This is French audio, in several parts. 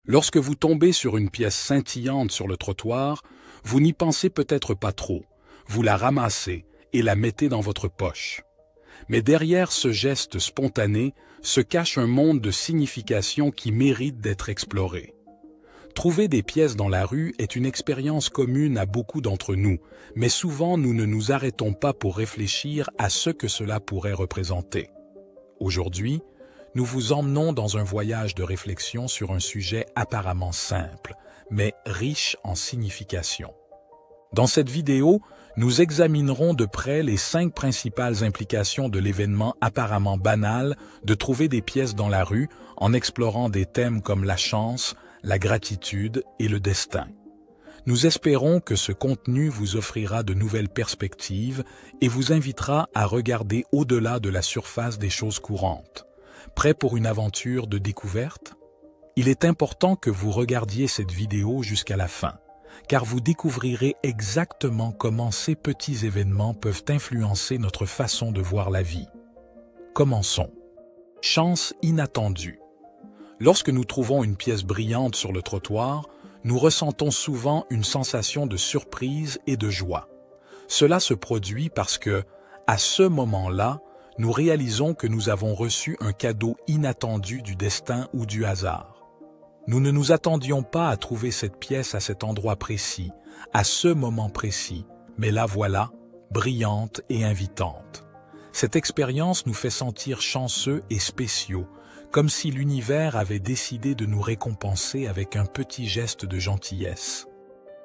Lorsque vous tombez sur une pièce scintillante sur le trottoir, vous n'y pensez peut-être pas trop, vous la ramassez et la mettez dans votre poche. Mais derrière ce geste spontané se cache un monde de signification qui mérite d'être exploré. Trouver des pièces dans la rue est une expérience commune à beaucoup d'entre nous, mais souvent nous ne nous arrêtons pas pour réfléchir à ce que cela pourrait représenter. Aujourd'hui, nous vous emmenons dans un voyage de réflexion sur un sujet apparemment simple, mais riche en signification. Dans cette vidéo, nous examinerons de près les 5 principales implications de l'événement apparemment banal de trouver des pièces dans la rue en explorant des thèmes comme la chance, la gratitude et le destin. Nous espérons que ce contenu vous offrira de nouvelles perspectives et vous invitera à regarder au-delà de la surface des choses courantes. Prêt pour une aventure de découverte? Il est important que vous regardiez cette vidéo jusqu'à la fin, car vous découvrirez exactement comment ces petits événements peuvent influencer notre façon de voir la vie. Commençons. Chance inattendue. Lorsque nous trouvons une pièce brillante sur le trottoir, nous ressentons souvent une sensation de surprise et de joie. Cela se produit parce que, à ce moment-là, nous réalisons que nous avons reçu un cadeau inattendu du destin ou du hasard. Nous ne nous attendions pas à trouver cette pièce à cet endroit précis, à ce moment précis, mais la voilà, brillante et invitante. Cette expérience nous fait sentir chanceux et spéciaux, comme si l'univers avait décidé de nous récompenser avec un petit geste de gentillesse.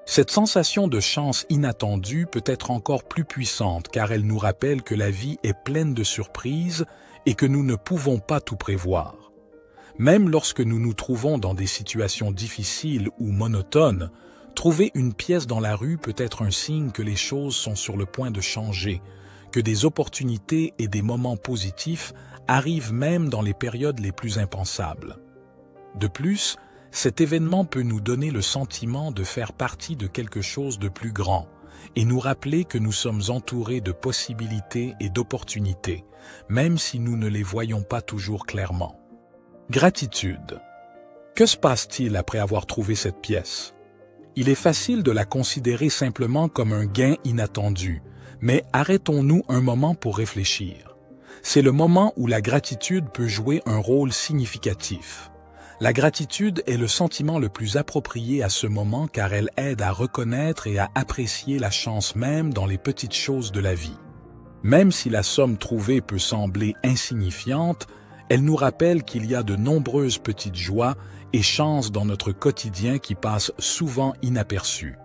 Cette sensation de chance inattendue peut être encore plus puissante car elle nous rappelle que la vie est pleine de surprises et que nous ne pouvons pas tout prévoir. Même lorsque nous nous trouvons dans des situations difficiles ou monotones, trouver une pièce dans la rue peut être un signe que les choses sont sur le point de changer, que des opportunités et des moments positifs arrivent même dans les périodes les plus impensables. De plus, cet événement peut nous donner le sentiment de faire partie de quelque chose de plus grand et nous rappeler que nous sommes entourés de possibilités et d'opportunités, même si nous ne les voyons pas toujours clairement. Gratitude. Que se passe-t-il après avoir trouvé cette pièce? Il est facile de la considérer simplement comme un gain inattendu, mais arrêtons-nous un moment pour réfléchir. C'est le moment où la gratitude peut jouer un rôle significatif. La gratitude est le sentiment le plus approprié à ce moment car elle aide à reconnaître et à apprécier la chance même dans les petites choses de la vie. Même si la somme trouvée peut sembler insignifiante, elle nous rappelle qu'il y a de nombreuses petites joies et chances dans notre quotidien qui passent souvent inaperçues.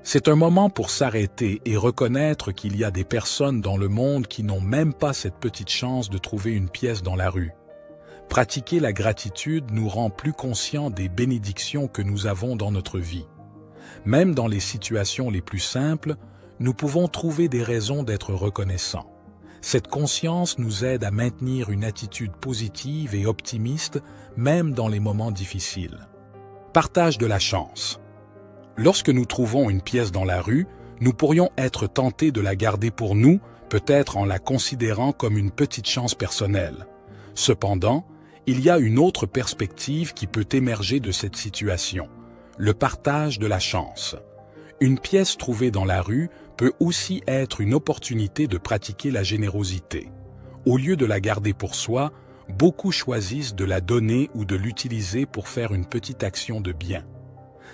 C'est un moment pour s'arrêter et reconnaître qu'il y a des personnes dans le monde qui n'ont même pas cette petite chance de trouver une pièce dans la rue. Pratiquer la gratitude nous rend plus conscients des bénédictions que nous avons dans notre vie. Même dans les situations les plus simples, nous pouvons trouver des raisons d'être reconnaissants. Cette conscience nous aide à maintenir une attitude positive et optimiste, même dans les moments difficiles. Partage de la chance. Lorsque nous trouvons une pièce dans la rue, nous pourrions être tentés de la garder pour nous, peut-être en la considérant comme une petite chance personnelle. Cependant, il y a une autre perspective qui peut émerger de cette situation, le partage de la chance. Une pièce trouvée dans la rue peut aussi être une opportunité de pratiquer la générosité. Au lieu de la garder pour soi, beaucoup choisissent de la donner ou de l'utiliser pour faire une petite action de bien.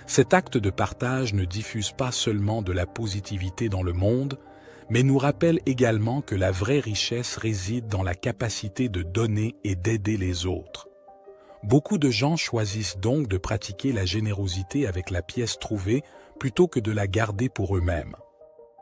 Cet acte de partage ne diffuse pas seulement de la positivité dans le monde, mais nous rappelle également que la vraie richesse réside dans la capacité de donner et d'aider les autres. Beaucoup de gens choisissent donc de pratiquer la générosité avec la pièce trouvée plutôt que de la garder pour eux-mêmes.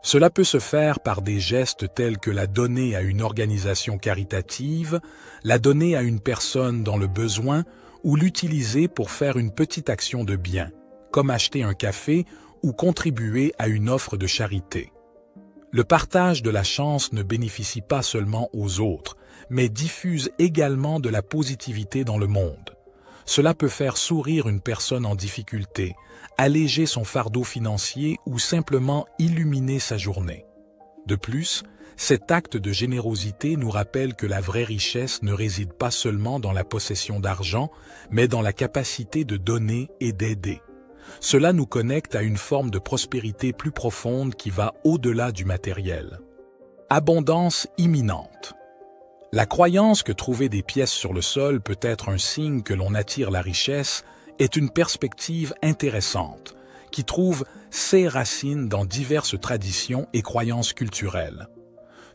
Cela peut se faire par des gestes tels que la donner à une organisation caritative, la donner à une personne dans le besoin ou l'utiliser pour faire une petite action de bien, comme acheter un café ou contribuer à une offre de charité. Le partage de la chance ne bénéficie pas seulement aux autres, mais diffuse également de la positivité dans le monde. Cela peut faire sourire une personne en difficulté, alléger son fardeau financier ou simplement illuminer sa journée. De plus, Cet acte de générosité nous rappelle que la vraie richesse ne réside pas seulement dans la possession d'argent, mais dans la capacité de donner et d'aider. Cela nous connecte à une forme de prospérité plus profonde qui va au-delà du matériel. Abondance imminente. La croyance que trouver des pièces sur le sol peut être un signe que l'on attire la richesse est une perspective intéressante, qui trouve ses racines dans diverses traditions et croyances culturelles.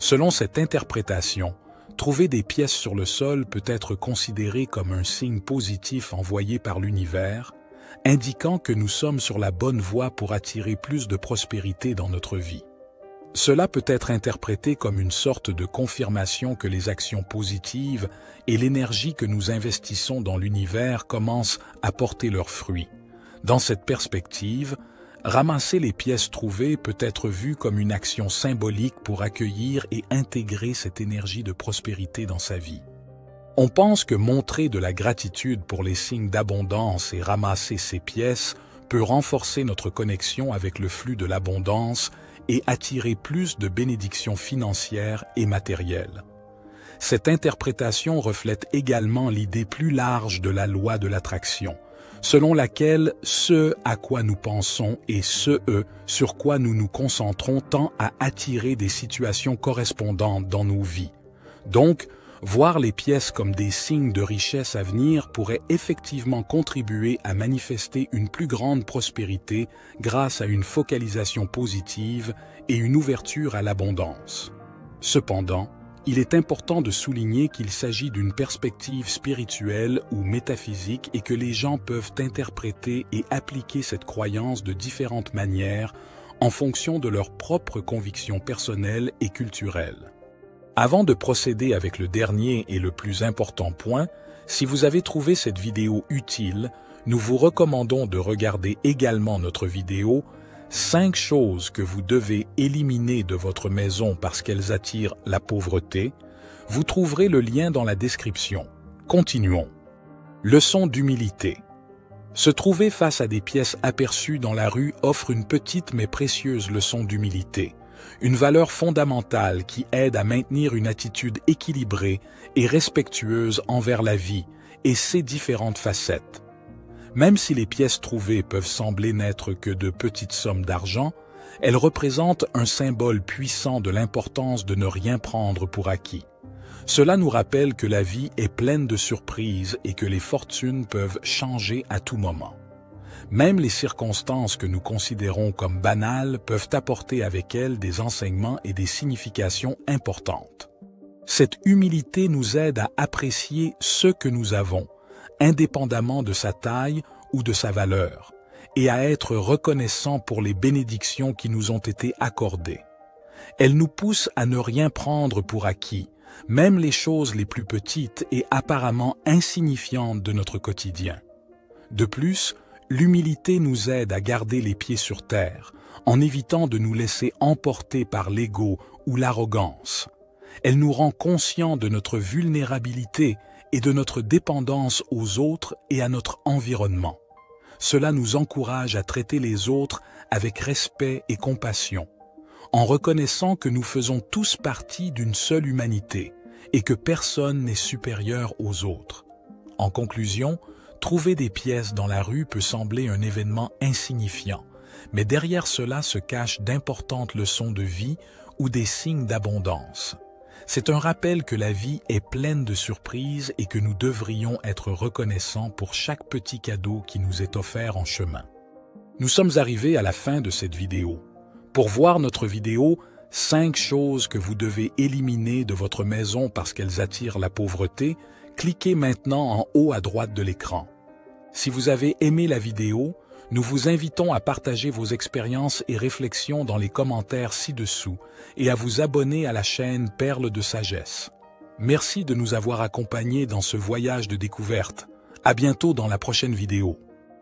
Selon cette interprétation, trouver des pièces sur le sol peut être considéré comme un signe positif envoyé par l'univers, indiquant que nous sommes sur la bonne voie pour attirer plus de prospérité dans notre vie. Cela peut être interprété comme une sorte de confirmation que les actions positives et l'énergie que nous investissons dans l'univers commencent à porter leurs fruits. Dans cette perspective, ramasser les pièces trouvées peut être vu comme une action symbolique pour accueillir et intégrer cette énergie de prospérité dans sa vie. On pense que montrer de la gratitude pour les signes d'abondance et ramasser ces pièces peut renforcer notre connexion avec le flux de l'abondance et attirer plus de bénédictions financières et matérielles. Cette interprétation reflète également l'idée plus large de la loi de l'attraction, selon laquelle ce à quoi nous pensons et ce sur quoi nous nous concentrons tend à attirer des situations correspondantes dans nos vies. Donc, voir les pièces comme des signes de richesse à venir pourrait effectivement contribuer à manifester une plus grande prospérité grâce à une focalisation positive et une ouverture à l'abondance. Cependant, il est important de souligner qu'il s'agit d'une perspective spirituelle ou métaphysique et que les gens peuvent interpréter et appliquer cette croyance de différentes manières en fonction de leurs propres convictions personnelles et culturelles. Avant de procéder avec le dernier et le plus important point, si vous avez trouvé cette vidéo utile, nous vous recommandons de regarder également notre vidéo « 5 choses que vous devez éliminer de votre maison parce qu'elles attirent la pauvreté ». Vous trouverez le lien dans la description. Continuons. Leçon d'humilité. Se trouver face à des pièces aperçues dans la rue offre une petite mais précieuse leçon d'humilité. Une valeur fondamentale qui aide à maintenir une attitude équilibrée et respectueuse envers la vie et ses différentes facettes. Même si les pièces trouvées peuvent sembler n'être que de petites sommes d'argent, elles représentent un symbole puissant de l'importance de ne rien prendre pour acquis. Cela nous rappelle que la vie est pleine de surprises et que les fortunes peuvent changer à tout moment. Même les circonstances que nous considérons comme banales peuvent apporter avec elles des enseignements et des significations importantes. Cette humilité nous aide à apprécier ce que nous avons, indépendamment de sa taille ou de sa valeur, et à être reconnaissants pour les bénédictions qui nous ont été accordées. Elle nous pousse à ne rien prendre pour acquis, même les choses les plus petites et apparemment insignifiantes de notre quotidien. De plus, l'humilité nous aide à garder les pieds sur terre, en évitant de nous laisser emporter par l'ego ou l'arrogance. Elle nous rend conscients de notre vulnérabilité et de notre dépendance aux autres et à notre environnement. Cela nous encourage à traiter les autres avec respect et compassion, en reconnaissant que nous faisons tous partie d'une seule humanité et que personne n'est supérieur aux autres. En conclusion, trouver des pièces dans la rue peut sembler un événement insignifiant, mais derrière cela se cachent d'importantes leçons de vie ou des signes d'abondance. C'est un rappel que la vie est pleine de surprises et que nous devrions être reconnaissants pour chaque petit cadeau qui nous est offert en chemin. Nous sommes arrivés à la fin de cette vidéo. Pour voir notre vidéo « 5 choses que vous devez éliminer de votre maison parce qu'elles attirent la pauvreté », cliquez maintenant en haut à droite de l'écran. Si vous avez aimé la vidéo, nous vous invitons à partager vos expériences et réflexions dans les commentaires ci-dessous et à vous abonner à la chaîne Perles de Sagesse. Merci de nous avoir accompagnés dans ce voyage de découverte. À bientôt dans la prochaine vidéo.